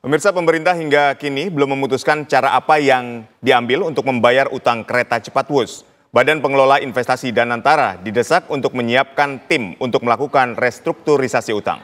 Pemirsa, pemerintah hingga kini belum memutuskan cara apa yang diambil untuk membayar utang kereta cepat Wus. Badan Pengelola Investasi Danantara didesak untuk menyiapkan tim untuk melakukan restrukturisasi utang.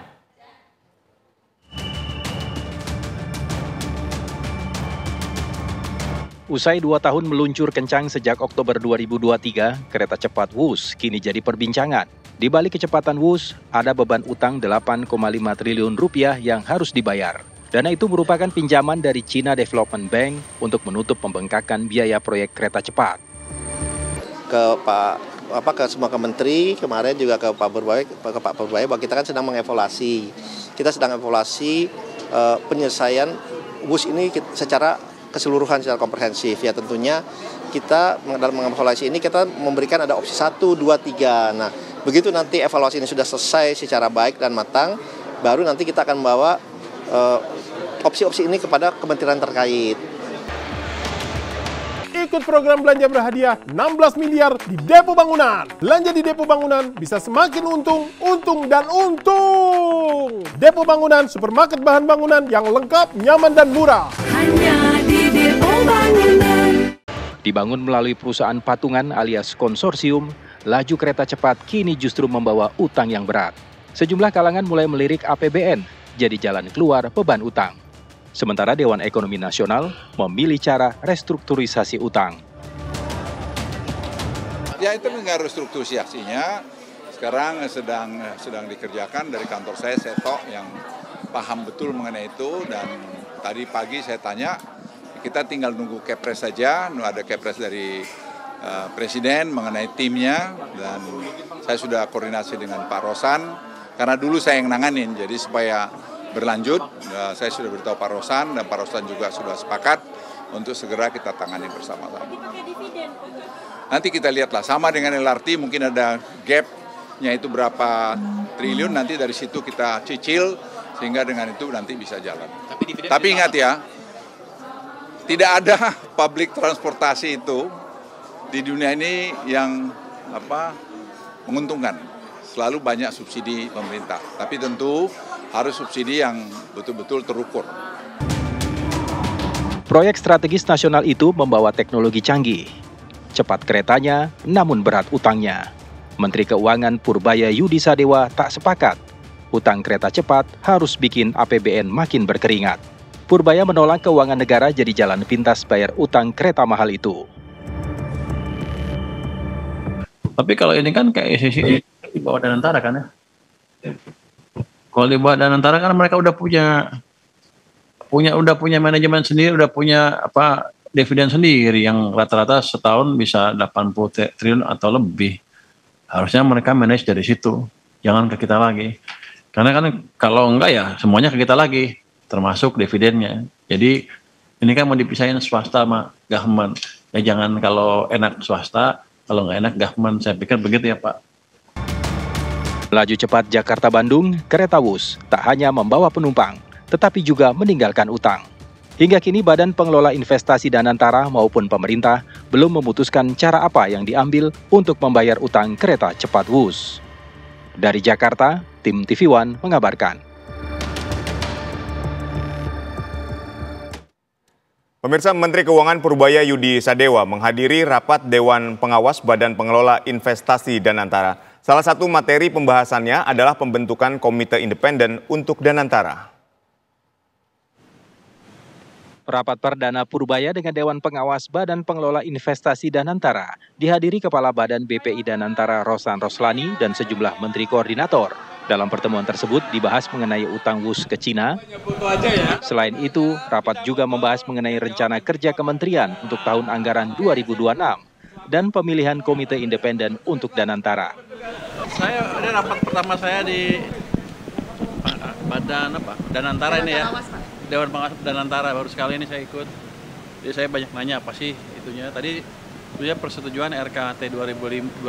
Usai 2 tahun meluncur kencang sejak Oktober 2023, kereta cepat Wus kini jadi perbincangan. Di balik kecepatan Wus, ada beban utang 8,5 triliun rupiah yang harus dibayar. Dana itu merupakan pinjaman dari China Development Bank untuk menutup pembengkakan biaya proyek kereta cepat. Ke semua menteri, kemarin juga ke Pak Purbaya, bahwa kita kan sedang mengevaluasi. Kita sedang evaluasi penyelesaian Wus ini secara keseluruhan, secara komprehensif. Ya tentunya kita dalam mengevaluasi ini kita memberikan ada opsi 1, 2, 3. Nah, begitu nanti evaluasi ini sudah selesai secara baik dan matang, baru nanti kita akan membawa opsi-opsi ini kepada kementerian terkait. Ikut program belanja berhadiah 16 miliar di Depo Bangunan. Belanja di Depo Bangunan bisa semakin untung dan untung. Depo Bangunan, supermarket bahan bangunan yang lengkap, nyaman dan murah. Hanya di Depo Bangunan. Dibangun melalui perusahaan patungan alias konsorsium, laju kereta cepat kini justru membawa utang yang berat. Sejumlah kalangan mulai melirik APBN jadi jalan keluar beban utang. Sementara Dewan Ekonomi Nasional memilih cara restrukturisasi utang. Ya itu mengenai restrukturisasinya sekarang sedang dikerjakan dari kantor saya Seto yang paham betul mengenai itu, dan tadi pagi saya tanya, kita tinggal nunggu kepres saja, ada kepres dari Presiden mengenai timnya, dan saya sudah koordinasi dengan Pak Rosan karena dulu saya yang nanganin, jadi supaya berlanjut, saya sudah beritahu Pak Rosan, dan Pak Rosan juga sudah sepakat untuk segera kita tangani bersama-sama. Nanti kita lihatlah, sama dengan LRT mungkin ada gap-nya itu berapa triliun, nanti dari situ kita cicil, sehingga dengan itu nanti bisa jalan. Tapi ingat ya, tidak ada public transportasi itu di dunia ini yang menguntungkan. Selalu banyak subsidi pemerintah, tapi tentu harus subsidi yang betul-betul terukur. Proyek strategis nasional itu membawa teknologi canggih. Cepat keretanya, namun berat utangnya. Menteri Keuangan Purbaya Yudi Sadewa tak sepakat. Utang kereta cepat harus bikin APBN makin berkeringat. Purbaya menolak keuangan negara jadi jalan pintas bayar utang kereta mahal itu. Tapi kalau ini kan kayak ICC di bawah Danantara kan ya. Kalau di bawah Danantara kan mereka udah punya manajemen sendiri, udah punya dividen sendiri yang rata-rata setahun bisa 80 triliun atau lebih. Harusnya mereka manage dari situ, jangan ke kita lagi. Karena kan kalau enggak ya semuanya ke kita lagi, termasuk dividennya. Jadi ini kan mau dipisahin swasta sama government. Ya jangan kalau enak swasta, kalau nggak enak government. Saya pikir begitu ya Pak. Laju cepat Jakarta-Bandung, kereta Wus tak hanya membawa penumpang, tetapi juga meninggalkan utang. Hingga kini Badan Pengelola Investasi Danantara maupun pemerintah belum memutuskan cara apa yang diambil untuk membayar utang kereta cepat Wus. Dari Jakarta, tim TV One mengabarkan. Pemirsa, Menteri Keuangan Purbaya Yudi Sadewa menghadiri rapat Dewan Pengawas Badan Pengelola Investasi Danantara. Salah satu materi pembahasannya adalah pembentukan komite independen untuk Danantara. Rapat perdana Purbaya dengan Dewan Pengawas Badan Pengelola Investasi Danantara dihadiri Kepala Badan BPI Danantara Rosan Roslani dan sejumlah menteri koordinator. Dalam pertemuan tersebut dibahas mengenai utang Wus ke Cina. Selain itu, rapat juga membahas mengenai rencana kerja kementerian untuk tahun anggaran 2026 dan pemilihan komite independen untuk Danantara. Ini rapat pertama saya di Badan Danantara ini ya. Dewan Pengawas Danantara, baru sekali ini saya ikut. Jadi saya banyak nanya apa sih itunya. Tadi itu persetujuan RKT 2025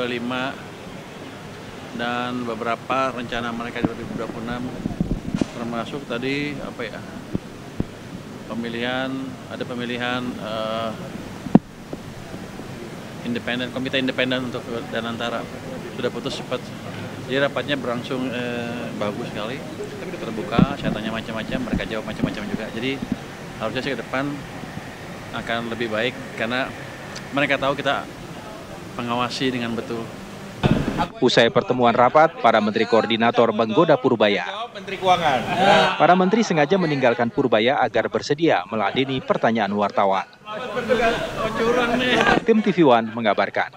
dan beberapa rencana mereka di 2026, termasuk tadi pemilihan independen, komite independen untuk Danantara. Sudah putus cepat Jadi rapatnya berlangsung bagus sekali, terbuka, saya tanya macam-macam, mereka jawab macam-macam juga. Jadi harusnya sih ke depan akan lebih baik karena mereka tahu kita mengawasi dengan betul. Usai pertemuan rapat, para menteri koordinator menggoda Purbaya. Para menteri sengaja meninggalkan Purbaya agar bersedia meladeni pertanyaan wartawan. Tim TV One mengabarkan.